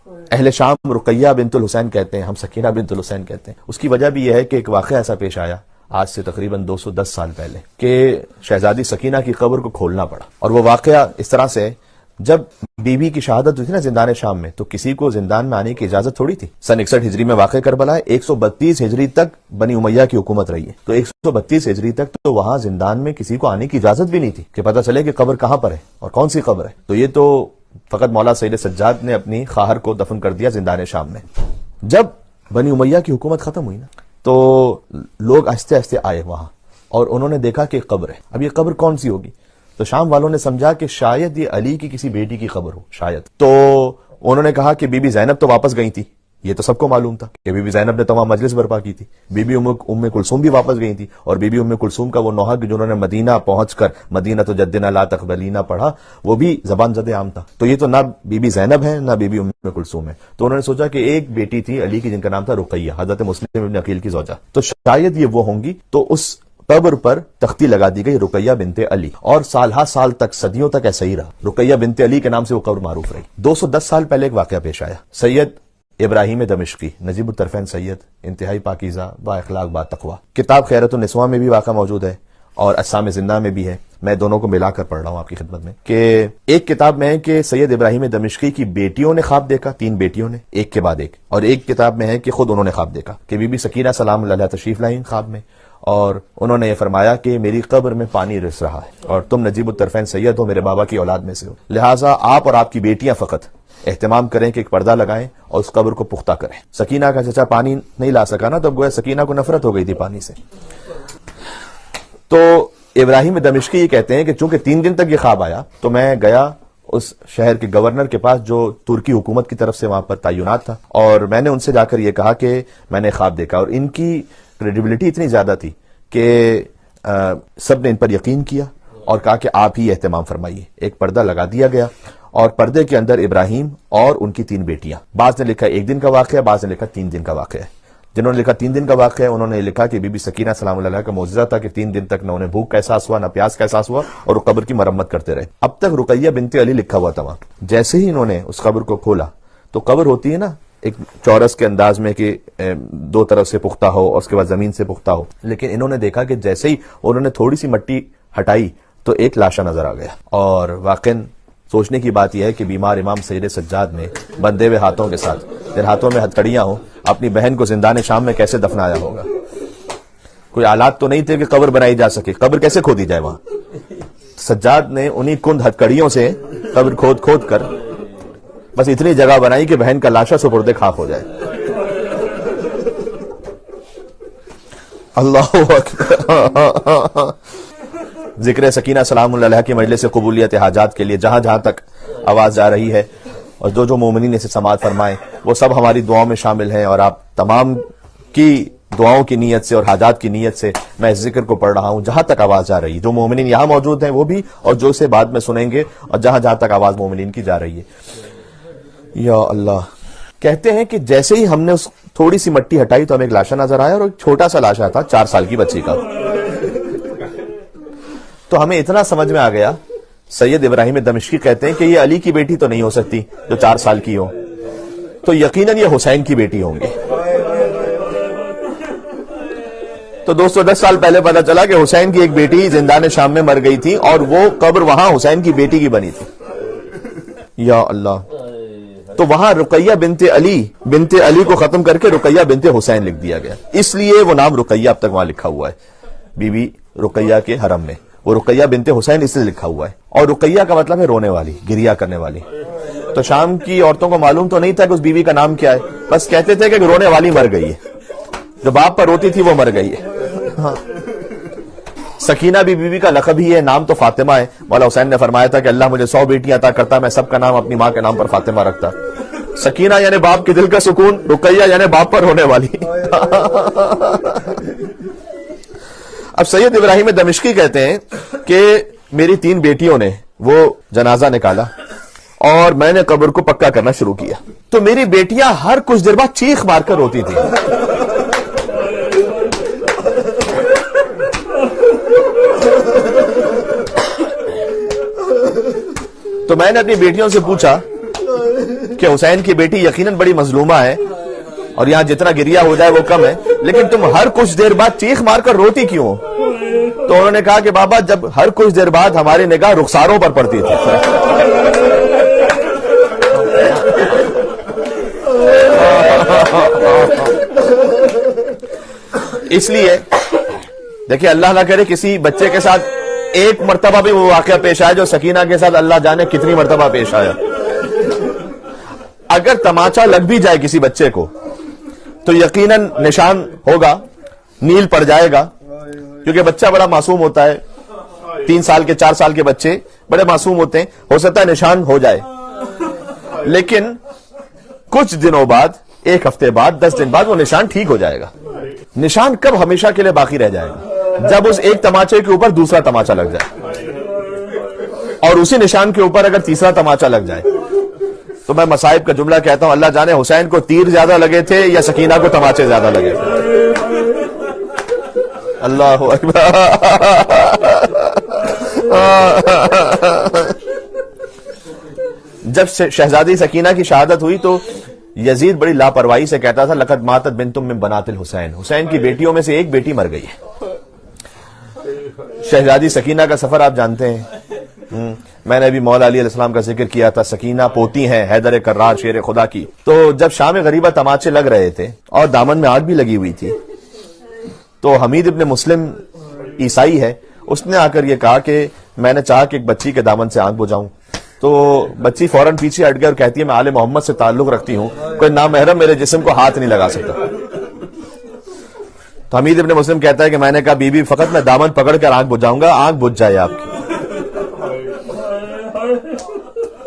اہل شام رقیہ بنت الحسین کہتے ہیں، ہم سکینہ بنت الحسین کہتے ہیں۔ اس کی وجہ بھی یہ ہے کہ ایک واقعہ ایسا پیش آیا آج سے تقریباً 210 سال پہلے کہ شہزادی سکینہ کی قبر کو کھولنا پڑا، اور وہ واقعہ اس طرح سے جب بی بی کی شہادت ہوئی تھی نا زندان شام میں، تو کسی کو زندان میں آنے کی اجازت تھوڑی تھی۔ سن 61 ہجری میں واقع کربلا ہے، 132 ہجری تک بنی امیہ کی حکومت رہی ہے، تو 132 ہجری تک تو وہاں زندان میں کسی کو آنے کی اجازت بھی نہیں تھی کہ پتہ چلے کہ قبر کہاں پر ہے اور کون سی قبر ہے۔ تو یہ تو فقط مولا سید سجاد نے اپنی خواہر کو دفن کر دیا زندان شام میں۔ جب بنی امیہ کی حکومت ختم ہوئی نا، تو لوگ آہستہ آہستہ آئے وہاں، اور انہوں نے دیکھا کہ قبر ہے۔ اب یہ قبر کون سی ہوگی؟ تو شام والوں نے سمجھا کہ شاید یہ علی کی کسی بیٹی کی قبر ہو، شاید۔ تو انہوں نے کہا کہ بی بی زینب تو واپس گئی تھی، یہ تو سب کو معلوم تھا کہ بی بی زینب نے تمام مجلس برپا کی تھی۔ بی بی ام کلثوم بھی واپس گئی تھی، اور بی بی ام کلثوم کا وہ نوحہ جنہوں نے مدینہ پہنچ کر مدینہ تو جدنا لا تقبلینا پڑھا، وہ بھی زبان زد عام تھا۔ تو یہ تو نہ بی بی زینب ہے نہ بی بی ام کلثوم ہے۔ تو انہوں نے سوچا کہ ایک بیٹی تھی علی کی جن کا نام تھا رقیہ، حضرت مسلم ابن عقیل کی زوجہ، تو شاید یہ وہ ہوں گی۔ تو اس قبر پر تختی لگا دی گئی رقیہ بنت علی، اور سالہ سال تک، صدیوں تک ایسا ہی رہا، رقیہ بنت علی کے نام سے وہ قبر معروف رہی۔ 210 سال پہلے ایک واقعہ پیش آیا۔ سید ابراہیم دمشقی، نجیب الطرفین سید، انتہائی پاکیزہ، با اخلاق، با تقویٰ، کتاب خیرۃ النسواں میں بھی واقعہ موجود ہے اور اجسام زندہ میں بھی ہے۔ میں دونوں کو ملا کر پڑھ رہا ہوں آپ کی خدمت میں کہ ایک کتاب میں ہے کہ سید ابراہیم دمشقی کی بیٹیوں نے خواب دیکھا، 3 بیٹیوں نے، ایک کے بعد ایک، اور ایک کتاب میں ہے کہ خود انہوں نے خواب دیکھا کہ بی بی سکینہ سلام اللہ علیہا تشریف لائیں خواب میں، اور انہوں نے یہ فرمایا کہ میری قبر میں پانی رس رہا ہے، اور تم نجیب الطرفین سید ہو، میرے بابا کی اولاد میں سے ہو، لہٰذا آپ اور آپ کی بیٹیاں فقط اہتمام کریں کہ ایک پردہ لگائیں اور اس قبر کو پختہ کریں۔ سکینہ کا چچا پانی نہیں لا سکا نا، تب گویا سکینہ کو نفرت ہو گئی تھی پانی سے۔ تو ابراہیم دمشقی یہ کہتے ہیں کہ چونکہ 3 دن تک یہ خواب آیا، تو میں گیا اس شہر کے گورنر کے پاس جو ترکی حکومت کی طرف سے وہاں پر تعینات تھا، اور میں نے ان سے جا کر یہ کہا کہ میں نے خواب دیکھا، اور ان کی کریڈیبلٹی اتنی زیادہ تھی کہ سب نے ان پر یقین کیا اور کہا کہ آپ ہی اہتمام فرمائیے۔ ایک پردہ لگا دیا گیا، اور پردے کے اندر ابراہیم اور ان کی 3 بیٹیاں۔ بعض نے لکھا 1 دن کا واقعہ، بعض نے لکھا 3 دن کا واقعہ ہے۔ جنہوں نے لکھا 3 دن کا واقعہ ہے، انہوں نے لکھا کہ بی بی سکینہ سلام اللہ علیہا کا معجزہ تھا کہ 3 دن تک نہ انہیں بھوک کا احساس ہوا نہ پیاس کا احساس ہوا، اور وہ قبر کی مرمت کرتے رہے۔ اب تک رقیہ بنت علی لکھا ہوا تھا وہاں۔ جیسے ہی انہوں نے اس قبر کو کھولا، تو قبر ہوتی ہے نا ایک چورس کے انداز میں کہ 2 طرف سے پختہ ہو اور اس کے بعد زمین سے پختہ ہو، لیکن انہوں نے دیکھا کہ جیسے ہی انہوں نے تھوڑی سی مٹی ہٹائی تو ایک لاشا نظر آ گیا۔ اور واقعاً سوچنے کی بات یہ ہے کہ بیمار امام سید سجاد نے بندھے ہوئے ہاتھوں کے ساتھ، جن ہاتھوں میں ہتھکڑیاں ہوں، اپنی بہن کو زندان شام میں کیسے دفنایا ہوگا۔ کوئی آلات تو نہیں تھے کہ قبر بنائی جا سکے، قبر کیسے کھودی جائے وہاں؟ سجاد نے انہی کند ہتھکڑیوں سے قبر کھود کھود کر بس اتنی جگہ بنائی کہ بہن کا لاشا سپرد خاک ہو جائے۔ اللہ اکبر۔ ذکر سکینہ سلام اللہ علیہا کی مجلس قبولیت حاجات کے لیے جہاں جہاں تک آواز جا رہی ہے، اور جو مومنین اسے سماعت فرمائیں، وہ سب ہماری دعاؤں میں شامل ہیں، اور آپ تمام کی دعاؤں کی نیت سے اور حاجات کی نیت سے میں اس ذکر کو پڑھ رہا ہوں جہاں تک آواز جا رہی ہے۔ جو مومنین یہاں موجود ہیں وہ بھی، اور جو اسے بعد میں سنیں گے، اور جہاں جہاں تک آواز مومنین کی جا رہی ہے۔ یا اللہ، کہتے ہیں کہ جیسے ہی ہم نے اس تھوڑی سی مٹی ہٹائی تو ہمیں ایک لاشا نظر آیا، اور ایک چھوٹا سا لاشا تھا 4 سال کی بچی کا۔ تو ہمیں اتنا سمجھ میں آ گیا، سید ابراہیم دمشقی کہتے ہیں کہ یہ علی کی بیٹی تو نہیں ہو سکتی جو 4 سال کی ہو، تو یقیناً یہ حسین کی بیٹی ہوں گی۔ تو 210 سال پہلے پتا چلا کہ حسین کی ایک بیٹی زندان شام میں مر گئی تھی، اور وہ قبر وہاں حسین کی بیٹی کی بنی تھی۔ یا اللہ، تو وہاں رقیہ بنت علی کو ختم کر کے رقیہ بنت حسین لکھ دیا گیا، اس لیے وہ نام رقیہ اب تک وہاں لکھا ہوا ہے بی بی رقیہ کے حرم میں۔ وہ رقیہ بنت حسین اس لیے لکھا ہوا ہے، اور رقیہ کا مطلب ہے رونے والی، گریا کرنے والی۔ تو شام کی عورتوں کو معلوم تو نہیں تھا کہ اس بیوی کا نام کیا ہے، بس کہتے تھے کہ رونے والی مر گئی ہے، جو باپ پر روتی تھی وہ مر گئی ہے۔ سکینہ بھی بیوی کا لقب ہی ہے، نام تو فاطمہ ہے۔ مولا حسین نے فرمایا تھا کہ اللہ مجھے 100 بیٹیاں عطا کرتا، میں سب کا نام اپنی ماں کے نام پر فاطمہ رکھتا۔ سکینہ یعنی باپ کے دل کا سکون، رقیہ یعنی باپ پر رونے والی۔ اب سید ابراہیم دمشقی کہتے ہیں کہ میری 3 بیٹیوں نے وہ جنازہ نکالا، اور میں نے قبر کو پکا کرنا شروع کیا، تو میری بیٹیاں ہر کچھ دیر بعد چیخ مار کر روتی تھی۔ تو میں نے اپنی بیٹیوں سے پوچھا کہ حسین کی بیٹی یقیناً بڑی مظلومہ ہے اور یہاں جتنا گریا ہو جائے وہ کم ہے، لیکن تم ہر کچھ دیر بعد چیخ مار کر روتی کیوں ہو؟ تو انہوں نے کہا کہ بابا جب ہر کچھ دیر بعد ہماری نگاہ رخساروں پر پڑتی تھی. اس لیے دیکھیں اللہ نہ کرے کسی بچے کے ساتھ ایک مرتبہ بھی وہ واقعہ پیش آیا جو سکینہ کے ساتھ اللہ جانے کتنی مرتبہ پیش آیا. اگر تماچا لگ بھی جائے کسی بچے کو تو یقیناً نشان ہوگا، نیل پڑ جائے گا، کیونکہ بچہ بڑا معصوم ہوتا ہے. 3 سال کے 4 سال کے بچے بڑے معصوم ہوتے ہیں، ہو سکتا ہے نشان ہو جائے، لیکن کچھ دنوں بعد، 1 ہفتے بعد، 10 دن بعد وہ نشان ٹھیک ہو جائے گا. نشان کب ہمیشہ کے لیے باقی رہ جائے گا؟ جب اس ایک تماچے کے اوپر دوسرا تماچا لگ جائے، اور اسی نشان کے اوپر اگر تیسرا تماچا لگ جائے. تو میں مصائب کا جملہ کہتا ہوں، اللہ جانے حسین کو تیر زیادہ لگے تھے یا سکینہ کو تماچے زیادہ لگے تھے. اللہ اکبر. جب شہزادی سکینہ کی شہادت ہوئی تو یزید بڑی لاپرواہی سے کہتا تھا لقد ماتت بنتم من بنات الحسین، حسین کی بیٹیوں میں سے ایک بیٹی مر گئی ہے. شہزادی سکینہ کا سفر آپ جانتے ہیں، میں نے ابھی مولا علی علیہ السلام کا ذکر کیا تھا. سکینہ پوتی ہیں حیدر کرار شیر خدا کی. تو جب شام غریبہ تماچے لگ رہے تھے اور دامن میں آگ بھی لگی ہوئی تھی، تو حمید ابن مسلم عیسائی ہے، اس نے آ کر یہ کہا کہ میں نے چاہا کہ ایک بچی کے دامن سے آگ بجھاؤں. تو بچی فوراً پیچھے ہٹ گئی اور کہتی ہے میں آل محمد سے تعلق رکھتی ہوں، کوئی نامحرم میرے جسم کو ہاتھ نہیں لگا سکتا. تو حمید ابن مسلم کہتا ہے کہ میں نے کہا بی بی فقط میں دامن پکڑ کر آگ بجھاؤں گا، آگ بجھ جائے آپ کی.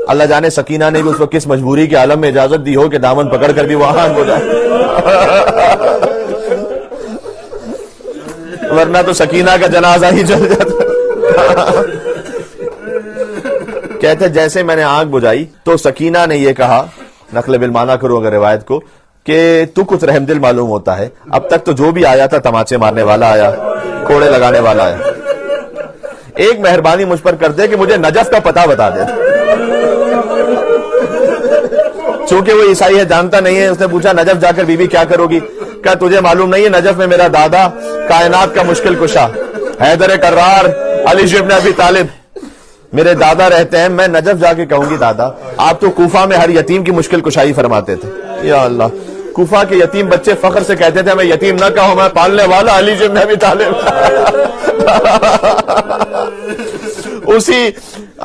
اللہ جانے سکینہ نے بھی اس وقت کس مجبوری کے عالم میں اجازت دی ہو کہ دامن پکڑ کر بھی وہ آگ بجھائے، ورنہ تو سکینہ کا جنازہ ہی چل جاتا. کہتے جیسے میں نے آگ بجھائی تو سکینہ نے یہ کہا، نقل بالمعنی کرو اگر روایت کو، کہ تو کچھ رحم دل معلوم ہوتا ہے، اب تک تو جو بھی آیا تھا تماچے مارنے والا آیا، کوڑے لگانے والا آیا، ایک مہربانی مجھ پر کر دے کہ مجھے نجف کا پتہ بتا دے. چونکہ وہ عیسائی ہے، جانتا نہیں ہے، اس نے پوچھا نجف جا کر بی بی کیا کرو گی؟ کہا تجھے معلوم نہیں ہے نجف میں میرا دادا کائنات کا مشکل کشا حیدر کرار علی ابن ابی طالب میرے دادا رہتے ہیں، میں نجف جا کے کہوں گی دادا آپ تو کوفہ میں ہر یتیم کی مشکل کشائی فرماتے تھے. یا اللہ، کوفہ کے یتیم بچے فخر سے کہتے تھے میں یتیم نہ کہوں، میں پالنے والا علی ابن ابی طالب. اسی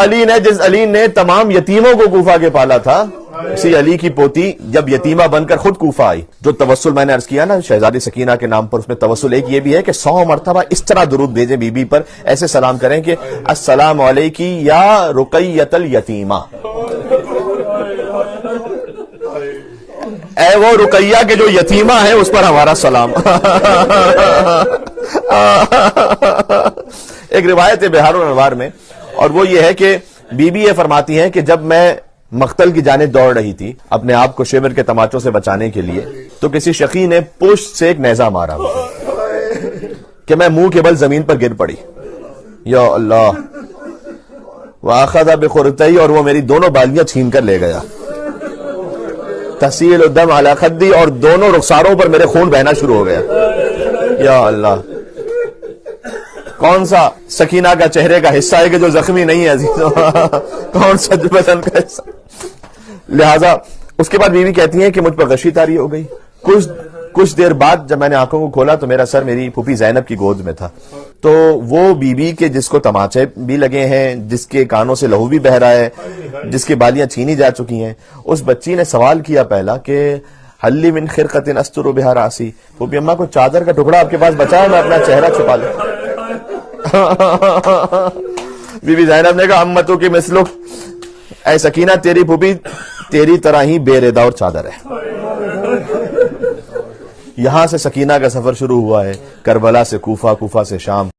علی نے، جس علی نے تمام یتیموں کو کوفہ کے پالا تھا، اسی علی کی پوتی جب یتیمہ بن کر خود کوفہ آئی. جو توسل میں نے عرض کیا نا شہزادی سکینہ کے نام پر، اس میں توسل ایک یہ بھی ہے کہ 100 مرتبہ اس طرح درود بھیجیں بی بی پر، ایسے سلام کریں کہ السلام علیکی یا رقیۃ الیتیمہ، اے وہ رقیہ کے جو یتیمہ ہے اس پر ہمارا سلام. ایک روایت ہے بہار الانوار میں، اور وہ یہ ہے کہ بی بی یہ فرماتی ہیں کہ جب میں مقتل کی جانب دوڑ رہی تھی اپنے آپ کو شیور کے تماچوں سے بچانے کے لیے، تو کسی شقی نے پشت سے ایک نیزہ مارا کہ میں منہ کے بل زمین پر گر پڑی. یا اللہ، وَأَخَذَ بِخُرْتَيْ، اور وہ میری دونوں بالیاں چھین کر لے گیا. تسیل الدم علی خدی، اور دونوں رخساروں پر میرے خون بہنا شروع ہو گیا. یا اللہ، کون سا سکینہ کا چہرے کا حصہ ہے کہ جو زخمی نہیں ہے عزیزوں؟ کون سا بدن کا حصہ؟ لہذا اس کے بعد بیوی کہتی ہیں کہ مجھ پر غشی طاری ہو گئی. کچھ دیر بعد جب میں نے آنکھوں کو کھولا تو میرا سر میری پھوپھی زینب کی گود میں تھا. تو وہ بیوی کے جس کو تماچے بھی لگے ہیں، جس کے کانوں سے لہو بھی بہ رہا ہے، جس کی بالیاں چھینی جا چکی ہیں، اس بچی نے سوال کیا پہلا کہ حلی من خرقۃ استر بہا راسی، پھوپھی اماں کو چادر کا ٹکڑا آپ کے پاس بچا ہے، میں اپنا چہرہ چھپا لوں. بی بی زینب نے کہا امتو کی مثلک، اے سکینہ تیری پھوپھی تیری طرح ہی بے ردا اور چادر ہے. یہاں سے سکینہ کا سفر شروع ہوا ہے، کربلا سے کوفہ، کوفہ سے شام.